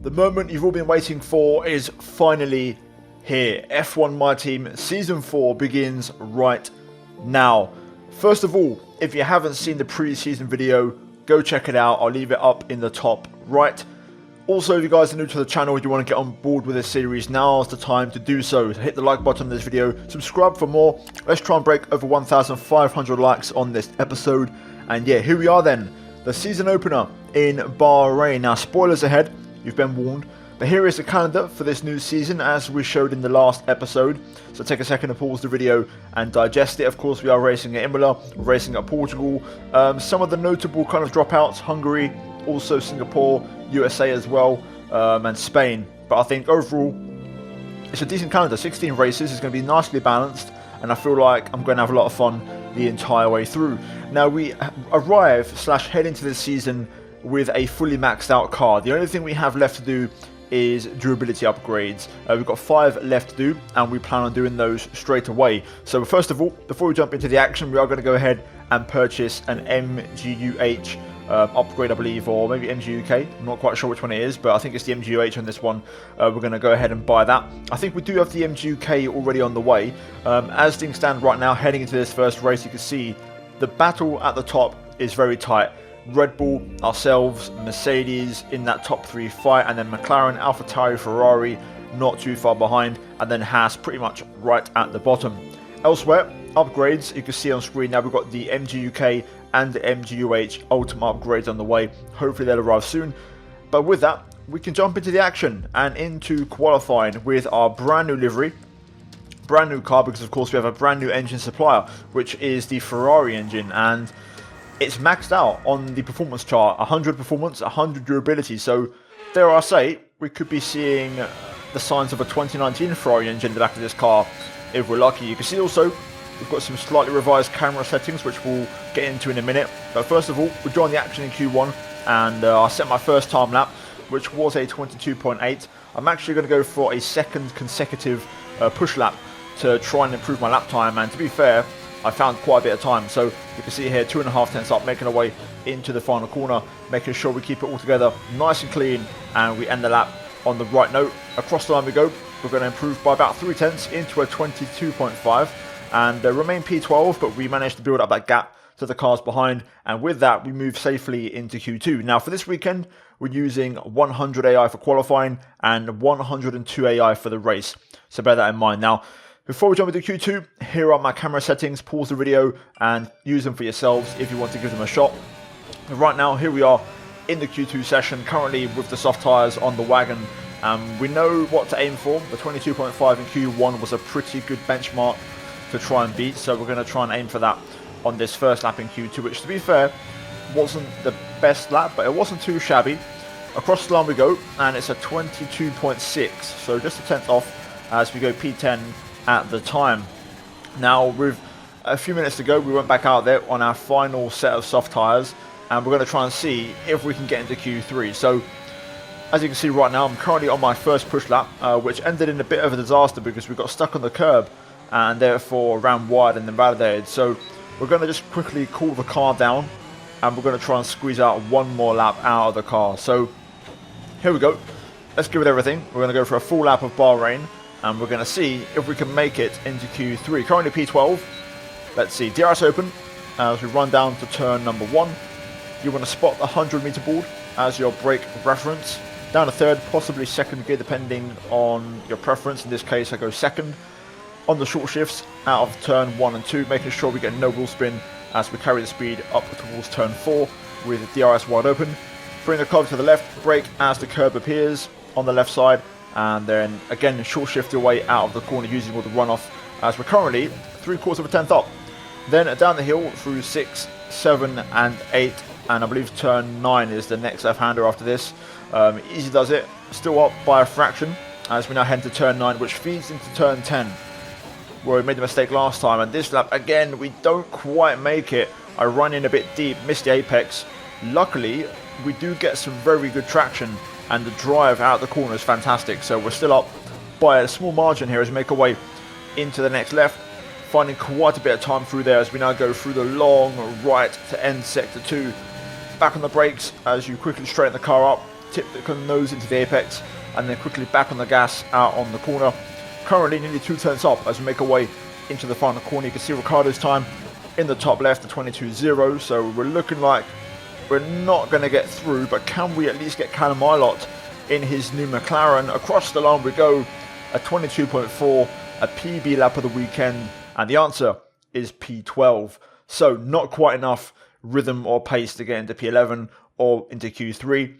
The moment you've all been waiting for is finally here. F1 My Team Season 4 begins right now. First of all, if you haven't seen the pre-season video, go check it out. I'll leave it up in the top right. Also, if you guys are new to the channel and you want to get on board with this series, now's the time to do so. Hit the like button on this video, subscribe for more. Let's try and break over 1,500 likes on this episode. And yeah, here we are then. The season opener in Bahrain. Now, spoilers ahead. You've been warned. But here is the calendar for this new season as we showed in the last episode. So take a second to pause the video and digest it. Of course, we are racing at Imola, racing at Portugal. Some of the notable kind of dropouts, Hungary, also Singapore, USA as well, and Spain. But I think overall, it's a decent calendar. 16 races. It's going to be nicely balanced. And I feel like I'm going to have a lot of fun the entire way through. Now, we head into this season with a fully maxed out car. The only thing we have left to do is durability upgrades. We've got 5 left to do, and we plan on doing those straight away. So first of all, before we jump into the action, we are going to go ahead and purchase an MGUH upgrade, I believe, or maybe MGUK. I'm not quite sure which one it is, but I think it's the MGUH on this one. We're going to go ahead and buy that. I think we do have the MGUK already on the way. As things stand right now, heading into this first race, you can see the battle at the top is very tight. Red Bull, ourselves, Mercedes in that top 3 fight, and then McLaren, AlphaTauri, Ferrari not too far behind, and then Haas pretty much right at the bottom. Elsewhere, upgrades, you can see on screen now we've got the MGUK and the MGUH Ultimate upgrades on the way. Hopefully they'll arrive soon. But with that, we can jump into the action and into qualifying with our brand new livery. Brand new car, because of course we have a brand new engine supplier, which is the Ferrari engine, and it's maxed out on the performance chart. 100 performance, 100 durability. So dare I say, we could be seeing the signs of a 2019 Ferrari engine in the back of this car if we're lucky. You can see also we've got some slightly revised camera settings, which we'll get into in a minute. But first of all, we joined the action in Q1, and I set my first time lap, which was a 22.8. I'm actually going to go for a second consecutive push lap to try and improve my lap time, and to be fair, I found quite a bit of time. So you can see here 2.5 tenths up, making our way into the final corner, making sure we keep it all together nice and clean, and we end the lap on the right note. Across the line we go. We're going to improve by about 3 tenths into a 22.5 and remain P12, but we managed to build up that gap to the cars behind, and with that we move safely into Q2. Now for this weekend we're using 100 AI for qualifying and 102 AI for the race, so bear that in mind. Now before we jump into Q2, here are my camera settings. Pause the video and use them for yourselves if you want to give them a shot. And right now, here we are in the Q2 session, currently with the soft tyres on the wagon. We know what to aim for. The 22.5 in Q1 was a pretty good benchmark to try and beat, so we're going to try and aim for that on this first lap in Q2, which to be fair, wasn't the best lap, but it wasn't too shabby. Across the line we go, and it's a 22.6, so just a tenth off as we go P10 at the time. Now with a few minutes to go, we went back out there on our final set of soft tyres, and we're going to try and see if we can get into Q3. So as you can see right now, I'm currently on my first push lap, which ended in a bit of a disaster because we got stuck on the curb and therefore ran wide and invalidated. So we're going to just quickly cool the car down, and we're going to try and squeeze out one more lap out of the car. So here we go, let's give it everything. We're going to go for a full lap of Bahrain, and we're going to see if we can make it into Q3. Currently P12. Let's see. DRS open as we run down to turn number 1. You want to spot the 100 meter board as your brake reference. Down to third, possibly second gear, depending on your preference. In this case, I go second. On the short shifts, out of turn 1 and 2, making sure we get no wheel spin as we carry the speed up towards turn 4 with DRS wide open. Bring the car to the left, brake as the curb appears on the left side, and then again short shift your way out of the corner using all the runoff as we're currently 3/4 of a tenth up. Then down the hill through 6, 7 and 8, and I believe turn 9 is the next left-hander after this. Easy does it, still up by a fraction as we now head to turn 9, which feeds into turn 10 where we made the mistake last time, and this lap again we don't quite make it. I run in a bit deep, missed the apex. Luckily we do get some very good traction, and the drive out the corner is fantastic. So we're still up by a small margin here as we make our way into the next left, finding quite a bit of time through there as we now go through the long right to end sector 2. Back on the brakes as you quickly straighten the car up, tip the nose into the apex, and then quickly back on the gas out on the corner. Currently nearly 2 turns up as we make our way into the final corner. You can see Ricciardo's time in the top left, the 22.0, so we're looking like we're not going to get through, but can we at least get Callum Ilott in his new McLaren? Across the line we go, a 22.4, a PB lap of the weekend, and the answer is P12. So not quite enough rhythm or pace to get into P11 or into Q3.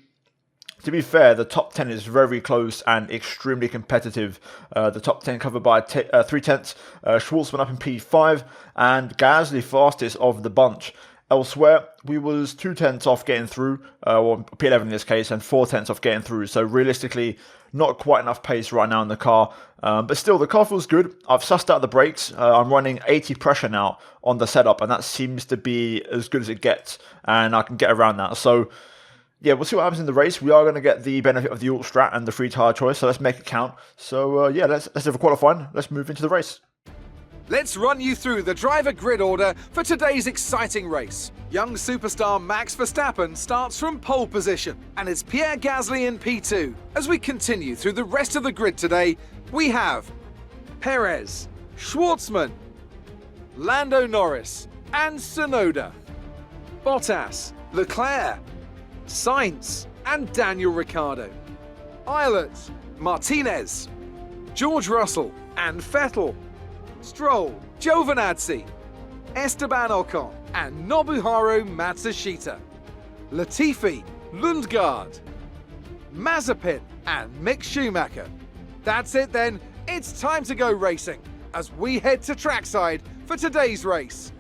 To be fair, the top 10 is very close and extremely competitive. The top 10 covered by 3/10. Schwartzman up in P5 and Gasly fastest of the bunch. Elsewhere, we was 2/10 off getting through, or P11 in this case, and 4/10 off getting through. So realistically, not quite enough pace right now in the car. But still, the car feels good. I've sussed out the brakes. I'm running 80 pressure now on the setup, and that seems to be as good as it gets. And I can get around that. So yeah, we'll see what happens in the race. We are going to get the benefit of the alt strat and the free tyre choice, so let's make it count. So yeah, let's have a qualifying. Let's move into the race. Let's run you through the driver grid order for today's exciting race. Young superstar Max Verstappen starts from pole position, and it's Pierre Gasly in P2. As we continue through the rest of the grid today, we have Perez, Schwartzman, Lando Norris, and Tsunoda, Bottas, Leclerc, Sainz, and Daniel Ricciardo, Ilott, Martinez, George Russell, and Vettel, Stroll, Giovinazzi, Esteban Ocon, and Nobuharu Matsushita, Latifi, Lundgaard, Mazepin, and Mick Schumacher. That's it then, it's time to go racing as we head to trackside for today's race.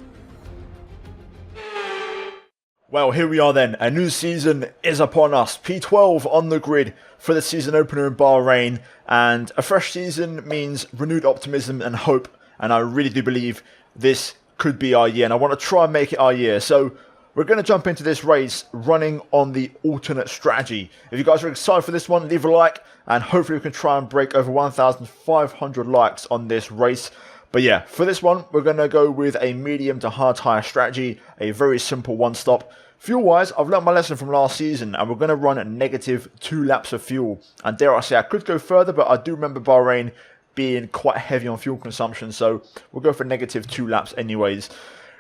Well, here we are then. A new season is upon us. P12 on the grid for the season opener in Bahrain. And a fresh season means renewed optimism and hope. And I really do believe this could be our year. And I want to try and make it our year. So we're going to jump into this race running on the alternate strategy. If you guys are excited for this one, leave a like. And hopefully we can try and break over 1,500 likes on this race. But yeah, for this one, we're going to go with a medium to hard tyre strategy. A very simple one-stop. Fuel-wise, I've learned my lesson from last season, and we're going to run at -2 laps of fuel. And dare I say, I could go further, but I do remember Bahrain being quite heavy on fuel consumption, so we'll go for -2 laps anyways.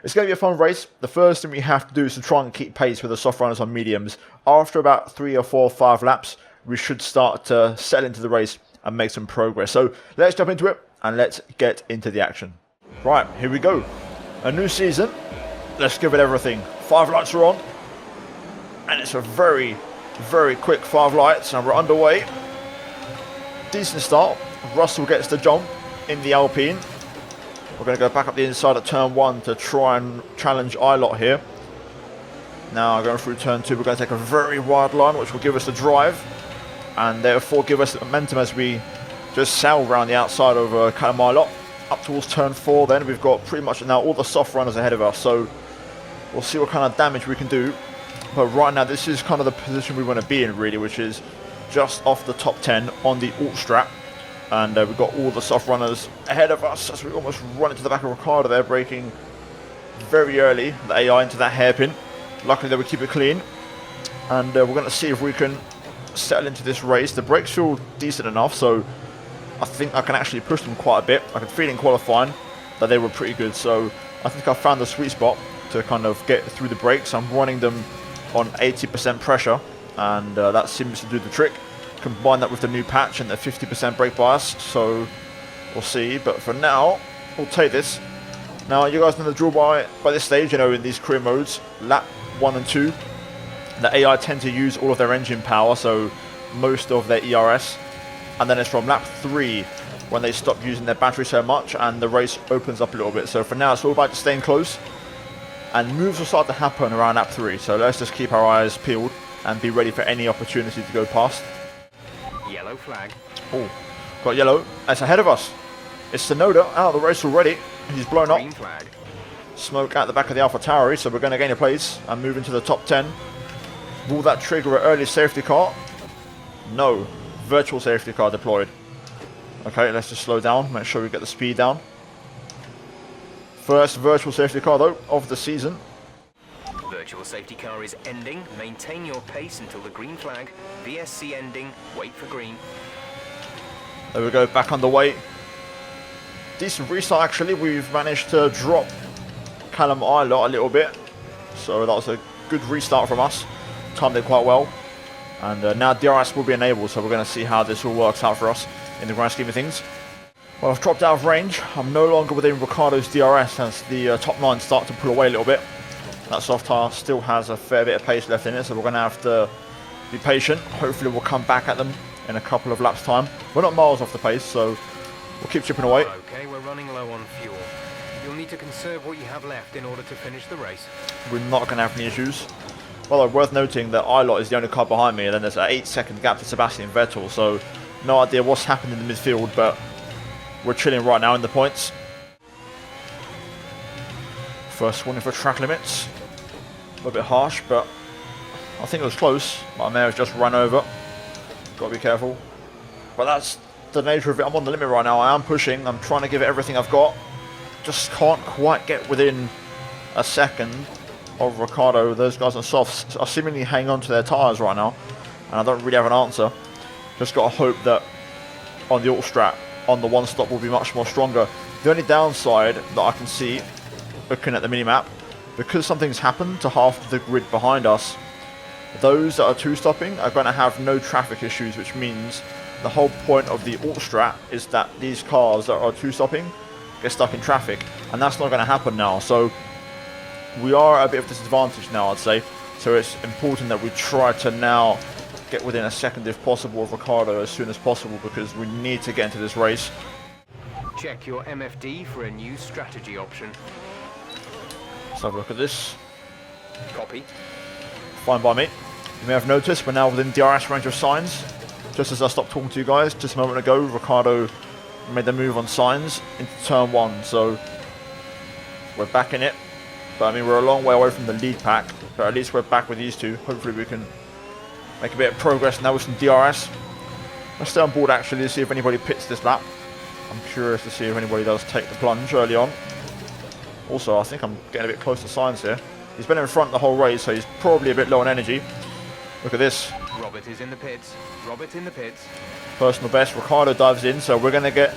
It's going to be a fun race. The first thing we have to do is to try and keep pace with the soft runners on mediums. After about 3 or 4 or 5 laps, we should start to settle into the race and make some progress. So let's jump into it, and let's get into the action. Right, here we go. A new season. Let's give it everything. 5 lights are on. And it's a very, very quick 5 lights, and we're underway. Decent start. Russell gets the jump in the Alpine. We're going to go back up the inside at turn 1 to try and challenge Ilott here. Now going through turn 2, we're going to take a very wide line, which will give us the drive, and therefore give us the momentum as we just sail around the outside of Callum Ilott. Up towards turn 4 then, we've got pretty much now all the soft runners ahead of us, so we'll see what kind of damage we can do. But right now, this is kind of the position we want to be in, really, which is just off the top 10 on the alt strap. And we've got all the soft runners ahead of us as we almost run into the back of Ricciardo there, braking very early, the AI into that hairpin. Luckily, they would keep it clean. And we're going to see if we can settle into this race. The brakes feel decent enough, so I think I can actually push them quite a bit. I could feel in qualifying that they were pretty good, so I think I found the sweet spot to kind of get through the brakes. I'm running them on 80% pressure, and that seems to do the trick. Combine that with the new patch and the 50% brake bias, so we'll see. But for now, we'll take this. Now, you guys know the drill by this stage, you know, in these career modes, lap 1 and 2, the AI tend to use all of their engine power, so most of their ERS, and then it's from lap 3 when they stop using their battery so much, and the race opens up a little bit. So for now, it's all about just staying close. And moves will start to happen around lap 3, so let's just keep our eyes peeled and be ready for any opportunity to go past. Yellow flag. Oh, got yellow. It's ahead of us. It's Tsunoda out of the race already. He's blown up. Green flag. Smoke out the back of the AlphaTauri, so we're going to gain a place and move into the top 10. Will that trigger an early safety car? No. Virtual safety car deployed. Okay, let's just slow down, make sure we get the speed down. First virtual safety car though of the season. Virtual safety car is ending. Maintain your pace until the green flag. VSC ending. Wait for green. There we go, back underway. Decent restart actually. We've managed to drop Callum Ilott a little bit. So that was a good restart from us. Timed it quite well. And now DRS will be enabled, so we're going to see how this all works out for us in the grand scheme of things. Well, I've dropped out of range. I'm no longer within Ricciardo's DRS as the top 9 start to pull away a little bit. That soft tire still has a fair bit of pace left in it, so we're going to have to be patient. Hopefully we'll come back at them in a couple of laps time. We're not miles off the pace, so we'll keep chipping away. Okay, we're running low on fuel. You'll need to conserve what you have left in order to finish the race. We're not going to have any issues. Well, worth noting that Ilott is the only car behind me, and then there's an 8-second gap to Sebastian Vettel, so no idea what's happened in the midfield, but we're chilling right now in the points. First warning for track limits. A little bit harsh, but I think it was close. My may have just run over. Got to be careful. But that's the nature of it. I'm on the limit right now. I am pushing. I'm trying to give it everything I've got. Just can't quite get within a second of Ricciardo. Those guys on softs are seemingly hanging on to their tyres right now, and I don't really have an answer. Just got to hope that on the auto strat, on the one stop, will be much more stronger. The only downside that I can see, looking at the minimap, because something's happened to half the grid behind us, those that are two-stopping are going to have no traffic issues, which means the whole point of the auto strat is that these cars that are two-stopping get stuck in traffic, and that's not going to happen now. So we are at a bit of disadvantage now, I'd say. So it's important that we try to now get within a second, if possible, of Ricciardo as soon as possible, because we need to get into this race. Check your MFD for a new strategy option. Let's have a look at this. Copy. Fine by me. You may have noticed we're now within DRS range of signs. Just as I stopped talking to you guys just a moment ago, Ricciardo made the move on signs into turn 1, so we're back in it. But I mean, we're a long way away from the lead pack, but at least we're back with these two. Hopefully we can make a bit of progress now with some DRS. Let's stay on board actually to see if anybody pits this lap. I'm curious to see if anybody does take the plunge early on. Also, I think I'm getting a bit close to signs here. He's been in front the whole race, so he's probably a bit low on energy. Look at this. Robert is in the pits. Robert in the pits. Personal best. Ricciardo dives in, so we're going to get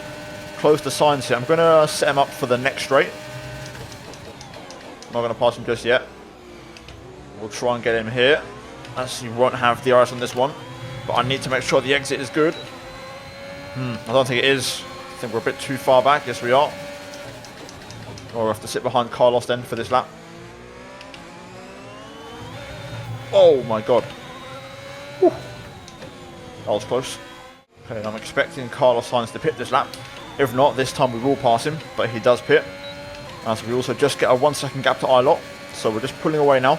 close to signs here. I'm going to set him up for the next straight. Not going to pass him just yet. We'll try and get him here, as he won't have DRS on this one. But I need to make sure the exit is good. I don't think it is. I think we're a bit too far back. Yes, we are. Or we'll have to sit behind Carlos then for this lap. Oh my god. Whew. That was close. Okay, I'm expecting Carlos Sainz to pit this lap. If not, this time we will pass him, but he does pit. And so we also just get a 1 second gap to Ilott. So we're just pulling away now.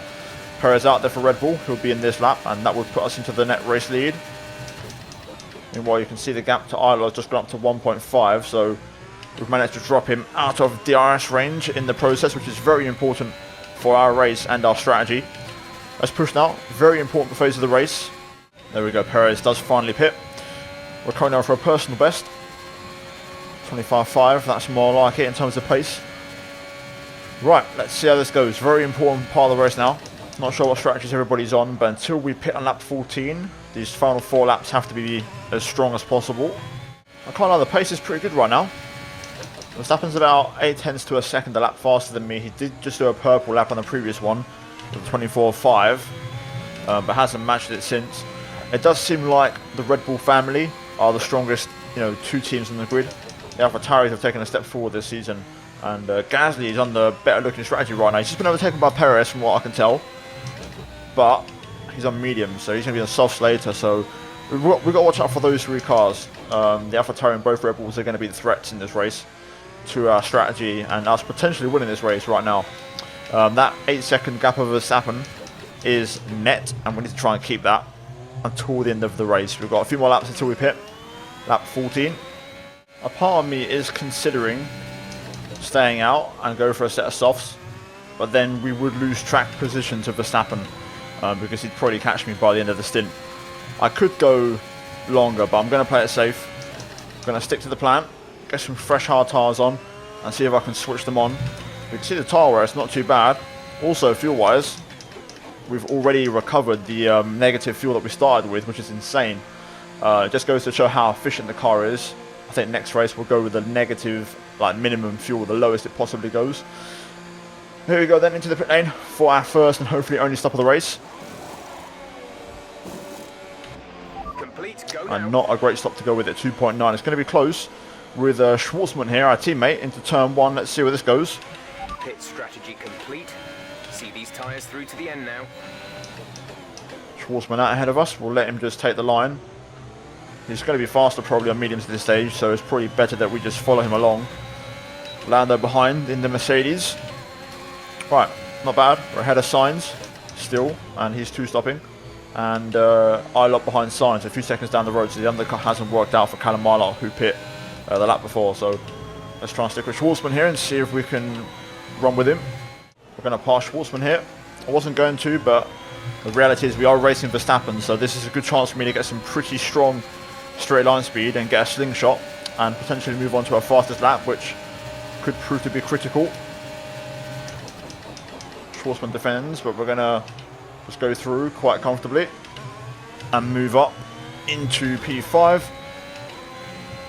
Perez out there for Red Bull. He'll be in this lap, and that would put us into the net race lead. Meanwhile, you can see the gap to Ilott has just gone up to 1.5, so we've managed to drop him out of DRS range in the process, which is very important for our race and our strategy. Let's push now. Very important phase of the race. There we go. Perez does finally pit. We're coming now for a personal best. 25.5. That's more like it in terms of pace. Right, let's see how this goes. Very important part of the race now. Not sure what strategies everybody's on, but until we pit on lap 14, these final 4 laps have to be as strong as possible. I can't lie, the pace is pretty good right now. Verstappen's about 8/10 to a second a lap faster than me. He did just do a purple lap on the previous one with 24.5, but hasn't matched it since. It does seem like the Red Bull family are the strongest, 2 teams on the grid. The AlphaTauris have taken a step forward this season, and Gasly is on the better looking strategy right now. He's just been overtaken by Perez from what I can tell, but he's on medium, so he's going to be on softs later, so we've got to watch out for those 3 cars. The AlphaTauri and both Red Bulls are going to be the threats in this race to our strategy and us potentially winning this race right now. That 8 second gap over Verstappen is net, and we need to try and keep that until the end of the race. We've got a few more laps until we pit. Lap 14. A part of me is considering staying out and go for a set of softs, but then we would lose track position to Verstappen because he'd probably catch me by the end of the stint. I could go longer, but I'm going to play it safe. I'm going to stick to the plan, get some fresh hard tyres on, and see if I can switch them on. You can see the tyre wear, it's not too bad. Also, fuel-wise, we've already recovered the negative fuel that we started with, which is insane. It just goes to show how efficient the car is. I think next race we'll go with the negative, like minimum fuel, the lowest it possibly goes. Here we go then into the pit lane for our first and hopefully only stop of the race. Complete, go now. And not a great stop to go with at 2.9. It's going to be close with Schwartzman here, our teammate, into turn 1. Let's see where this goes. Pit strategy complete. See these tyres through to the end now. Schwartzman out ahead of us. We'll let him just take the line. He's going to be faster probably on mediums at this stage, so it's probably better that we just follow him along. Lando behind in the Mercedes. Right, not bad. We're ahead of Sainz still, and he's 2-stopping. And Ilott behind Sainz, a few seconds down the road, so the undercut hasn't worked out for Callum Ilott, who pit the lap before. So let's try and stick with Schwartzman here and see if we can run with him. We're going to pass Schwartzman here. I wasn't going to, but the reality is we are racing Verstappen, so this is a good chance for me to get some pretty strong straight line speed and get a slingshot and potentially move on to our fastest lap, which could prove to be critical. Schwartzman defends, but we're going to just go through quite comfortably and move up into P5.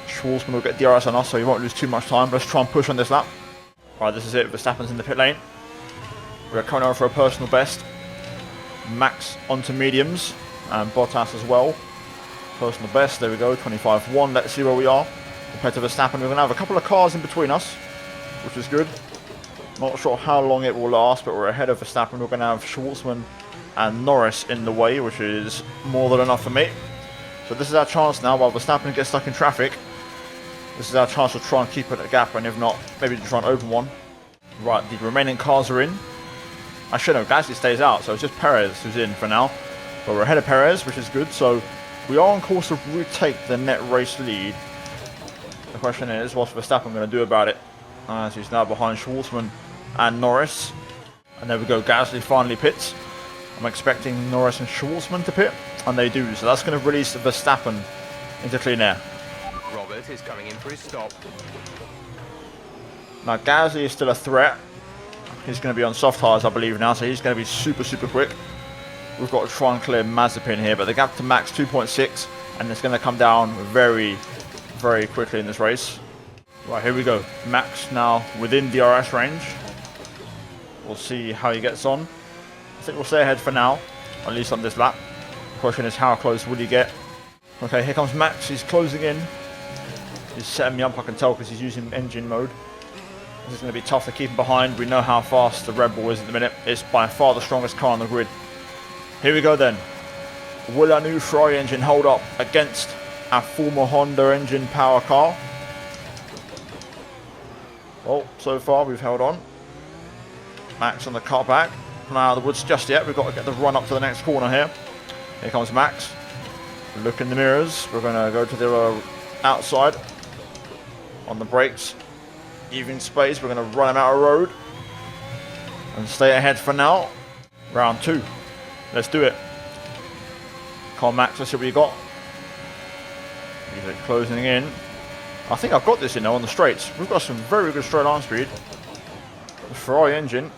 Schwartzman will get DRS on us, so he won't lose too much time. Let's try and push on this lap. Right, this is it. Verstappen's in the pit lane. We're coming over for a personal best. Max onto mediums and Bottas as well. Personal best, there we go, 25.1. Let's see where we are compared to Verstappen. We're going to have a couple of cars in between us, which is good. Not sure how long it will last, but we're ahead of Verstappen. We're going to have Schwartzman and Norris in the way, which is more than enough for me. So this is our chance now, while Verstappen gets stuck in traffic. This is our chance to try and keep it at a gap, and if not, maybe to try and open one. Right, the remaining cars are in. Actually, no, Gasly stays out, so it's just Perez who's in for now. But we're ahead of Perez, which is good, so we are on course to retake the net race lead. The question is, what's Verstappen going to do about it? As he's now behind Schwartzman and Norris. And there we go, Gasly finally pits. I'm expecting Norris and Schwartzman to pit, and they do. So that's going to release Verstappen into clean air. Robert is coming in for his stop. Now Gasly is still a threat. He's going to be on soft tyres, I believe now, so he's going to be super quick. We've got to try and clear Mazepin here, but the gap to Max 2.6, and it's going to come down very quickly in this race. Right, here we go. Max now within DRS range. We'll see how he gets on. I think we'll stay ahead for now, at least on this lap. The question is, how close will he get? Okay, here comes Max. He's closing in. He's setting me up, I can tell, because he's using engine mode. This is going to be tough to keep him behind. We know how fast the Red Bull is at the minute. It's by far the strongest car on the grid. Here we go then. Will our new FERRARI engine hold up against our former Honda engine power car? Well, so far we've held on. Max on the car back. Now the woods just yet. We've got to get the run up to the next corner here. Here comes Max. Look in the mirrors. We're going to go to the outside on the brakes. Even space. We're going to run him out of road and stay ahead for now. Round 2. Let's do it. Come on, Max. Let's see what you got. He's closing in. I think I've got this, you know, on the straights. We've got some very good straight line speed. The FERRARI engine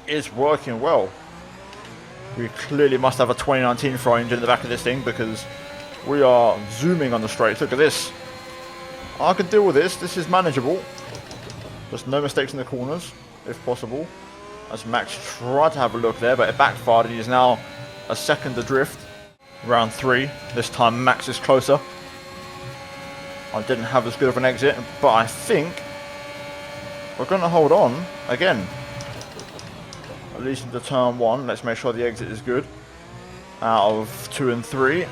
is working well. We clearly must have a 2019 FERRARI engine in the back of this thing, because we are zooming on the straights. Look at this. I can deal with this. This is manageable. Just no mistakes in the corners, if possible. As Max tried to have a look there, but it backfired. He is now a second adrift. Round 3. This time Max is closer. I didn't have as good of an exit, but I think we're going to hold on again. At least into turn 1. Let's make sure the exit is good. Out of 2 and 3.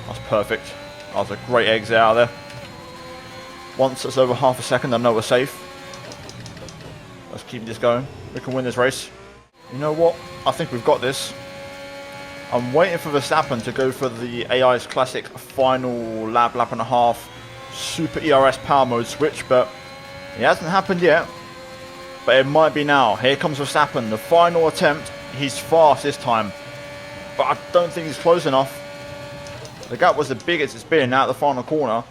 That's perfect. That was a great exit out of there. Once it's over half a second, I know we're safe. Let's keep this going. We can win this race. You know what? I think we've got this. I'm waiting for Verstappen to go for the AI's classic final lap and a half super ERS power mode switch, but it hasn't happened yet. But it might be now. Here comes Verstappen, the final attempt. He's fast this time, but I don't think he's close enough. The gap was the biggest it's been out of the final corner,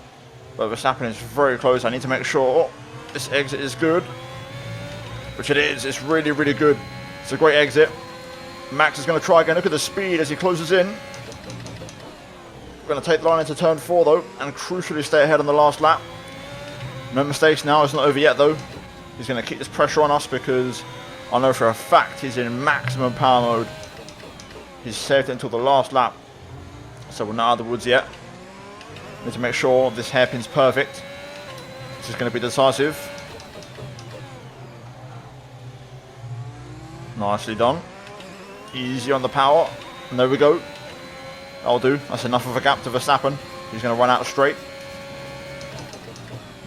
but Verstappen is very close. I need to make sure this exit is good, which it is. It's really good. It's a great exit. Max is going to try again. Look at the speed as he closes in. We're going to take the line into turn 4 though, and crucially stay ahead on the last lap. No mistakes now. It's not over yet though. He's going to keep this pressure on us because I know for a fact he's in maximum power mode. He's saved it until the last lap, so we're not out of the woods yet. Need to make sure this hairpin's perfect. This is going to be decisive. Nicely done. Easy on the power. And there we go. That'll do. That's enough of a gap to Verstappen. He's going to run out straight.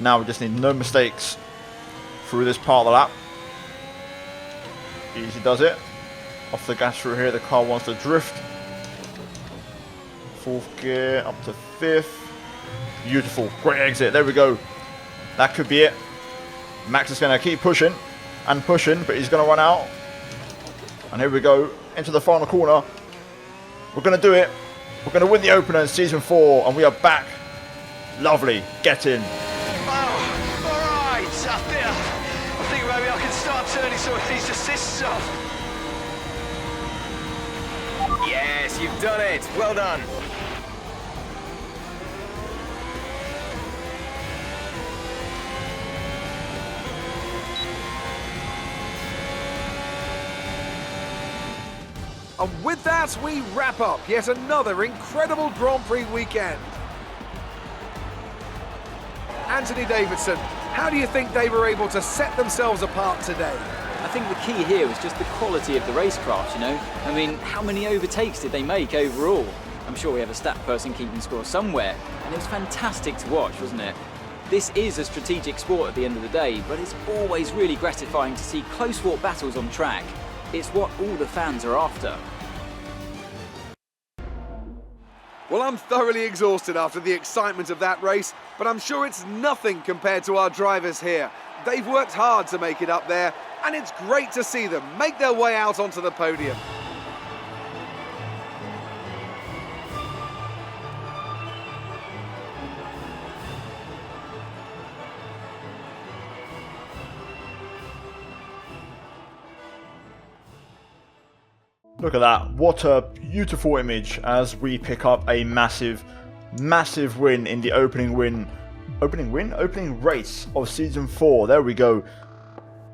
Now we just need no mistakes through this part of the lap. Easy does it. Off the gas through here. The car wants to drift. 4th gear up to 5th. Beautiful. Great exit. There we go. That could be it. Max is going to keep pushing and pushing, but he's going to run out. And here we go into the final corner. We're going to do it. We're going to win the opener in Season 4, and we are back. Lovely. Get in. Oh, all right. I think maybe I can start turning some of these assists off. Yes, you've done it. Well done. And with that, we wrap up yet another incredible Grand Prix weekend. Anthony Davidson, how do you think they were able to set themselves apart today? I think the key here was just the quality of the racecraft, you know? I mean, how many overtakes did they make overall? I'm sure we have a stat person keeping score somewhere, and it was fantastic to watch, wasn't it? This is a strategic sport at the end of the day, but it's always really gratifying to see close-fought battles on track. It's what all the fans are after. Well, I'm thoroughly exhausted after the excitement of that race, but I'm sure it's nothing compared to our drivers here. They've worked hard to make it up there, and it's great to see them make their way out onto the podium. Look at that. What a beautiful image as we pick up a massive, massive win in the opening race of Season 4. There we go.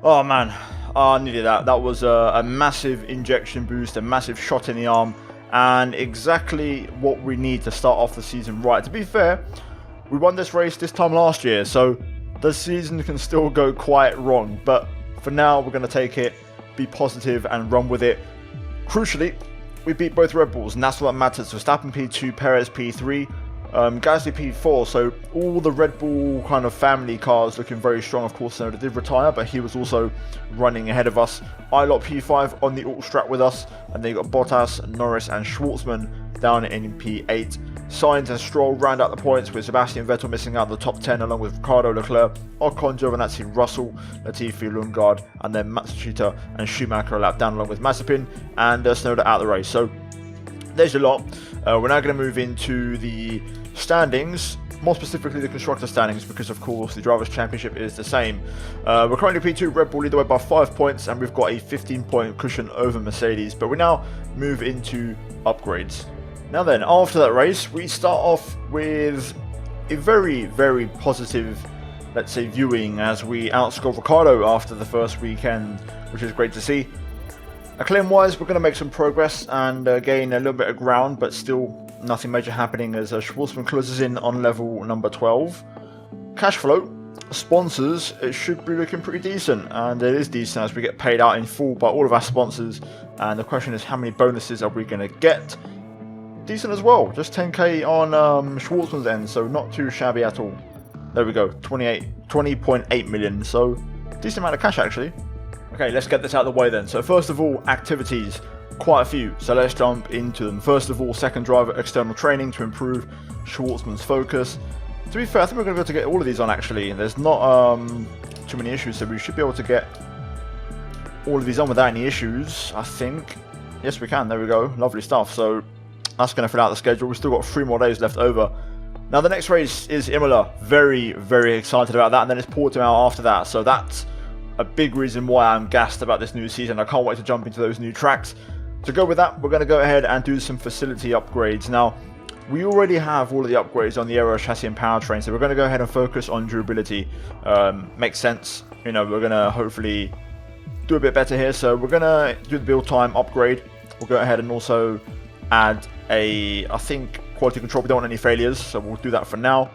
Oh man, I needed that. That was a massive injection boost, a massive shot in the arm, and exactly what we need to start off the season right. To be fair, we won this race this time last year, so the season can still go quite wrong. But for now, we're going to take it, be positive, and run with it. Crucially, we beat both Red Bulls, and that's what matters. Verstappen P2, Perez P3, Gasly P4, so all the Red Bull kind of family cars looking very strong. Of course, Tsunoda did retire, but he was also running ahead of us. Ilott P5 on the alt strat with us, and then you got Bottas, Norris, and Schwartzman down in P8. Sainz and Stroll round out the points, with Sebastian Vettel missing out of the top 10 along with Ricardo Leclerc, Ocon, Giovinazzi, Russell, Latifi, Lundgaard, and then Matsushita and Schumacher a lap down along with Mazepin, and Tsunoda out of the race. So there's a lot. We're now going to move into the standings, more specifically the constructor standings, because of course the Drivers' Championship is the same. We're currently P2, Red Bull lead the way by 5 points, and we've got a 15-point cushion over Mercedes. But we now move into upgrades. Now then, after that race, we start off with a very, very positive, let's say, viewing as we outscore Ricardo after the first weekend, which is great to see. Acclaim-wise, we're going to make some progress and gain a little bit of ground, but still nothing major happening as Schwartzman closes in on level number 12. Cash flow, sponsors, it should be looking pretty decent, and it is decent as we get paid out in full by all of our sponsors, and the question is how many bonuses are we going to get? Decent as well, just 10k on Schwartzman's end, so not too shabby at all. There we go, 20.8 million, so decent amount of cash actually. Okay, let's get this out of the way then. So first of all, activities, quite a few, so let's jump into them. First of all, second driver external training to improve Schwartzman's focus. To be fair, I think we're going to be able to get all of these on actually. There's not too many issues, so we should be able to get all of these on without any issues, I think. Yes, we can, there we go, lovely stuff. So that's going to fill out the schedule. We've still got 3 more days left over. Now the next race is Imola. Very, very excited about that, and then it's Portimao after that. So that's a big reason why I'm gassed about this new season. I can't wait to jump into those new tracks. To go with that, we're going to go ahead and do some facility upgrades. Now, we already have all of the upgrades on the aero chassis and powertrain, so we're going to go ahead and focus on durability. Makes sense. You know, we're going to hopefully do a bit better here. So we're going to do the build time upgrade. We'll go ahead and also add I think, quality control. We don't want any failures, so we'll do that for now.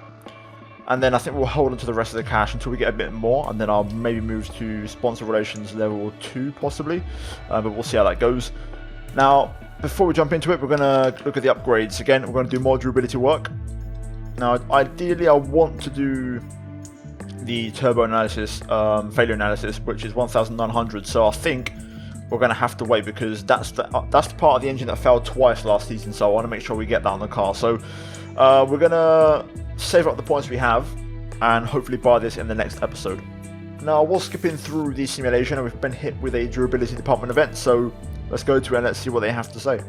And then I think we'll hold on to the rest of the cash until we get a bit more, and then I'll maybe move to sponsor relations level 2 possibly, but we'll see how that goes. Now, before we jump into it, we're going to look at the upgrades. Again, we're going to do more durability work. Now, ideally, I want to do the turbo analysis, failure analysis, which is 1900, so I think we're going to have to wait because that's the part of the engine that failed twice last season, so I want to make sure we get that on the car. So we're going to save up the points we have and hopefully buy this in the next episode. Now, we're skipping through the simulation and we've been hit with a durability department event, so let's go to it and let's see what they have to say.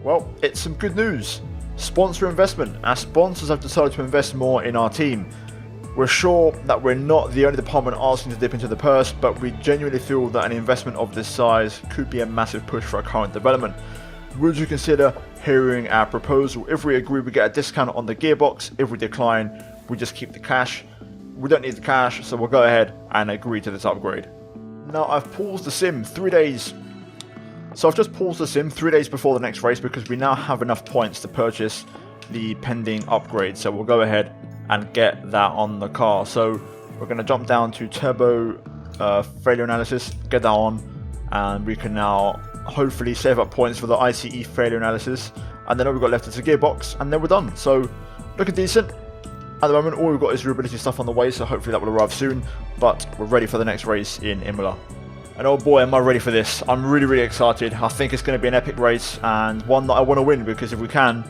Well, it's some good news. Sponsor investment. Our sponsors have decided to invest more in our team. We're sure that we're not the only department asking to dip into the purse, but we genuinely feel that an investment of this size could be a massive push for our current development. Would you consider hearing our proposal? If we agree, we get a discount on the gearbox. If we decline, we just keep the cash. We don't need the cash, so we'll go ahead and agree to this upgrade. Now, I've paused the sim 3 days. So I've just paused the sim 3 days before the next race because we now have enough points to purchase the pending upgrade. So we'll go ahead and get that on the car. So we're going to jump down to turbo failure analysis, get that on, and we can now hopefully save up points for the ICE failure analysis, and then all we've got left is a gearbox, and then we're done. So looking decent at the moment. All we've got is durability stuff on the way, so hopefully that will arrive soon, but we're ready for the next race in Imola. And oh boy, am I ready for this. I'm really excited. I think it's going to be an epic race and one that I want to win, because if we can,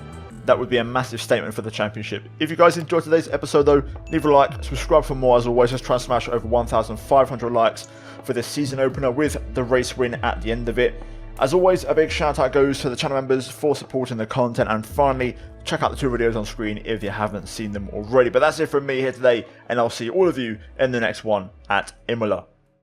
that would be a massive statement for the championship. If you guys enjoyed today's episode though, leave a like, subscribe for more. As always, let's try and smash over 1,500 likes for this season opener with the race win at the end of it. As always, a big shout out goes to the channel members for supporting the content, and finally, check out the 2 videos on screen if you haven't seen them already. But that's it from me here today, and I'll see all of you in the next one at Imola.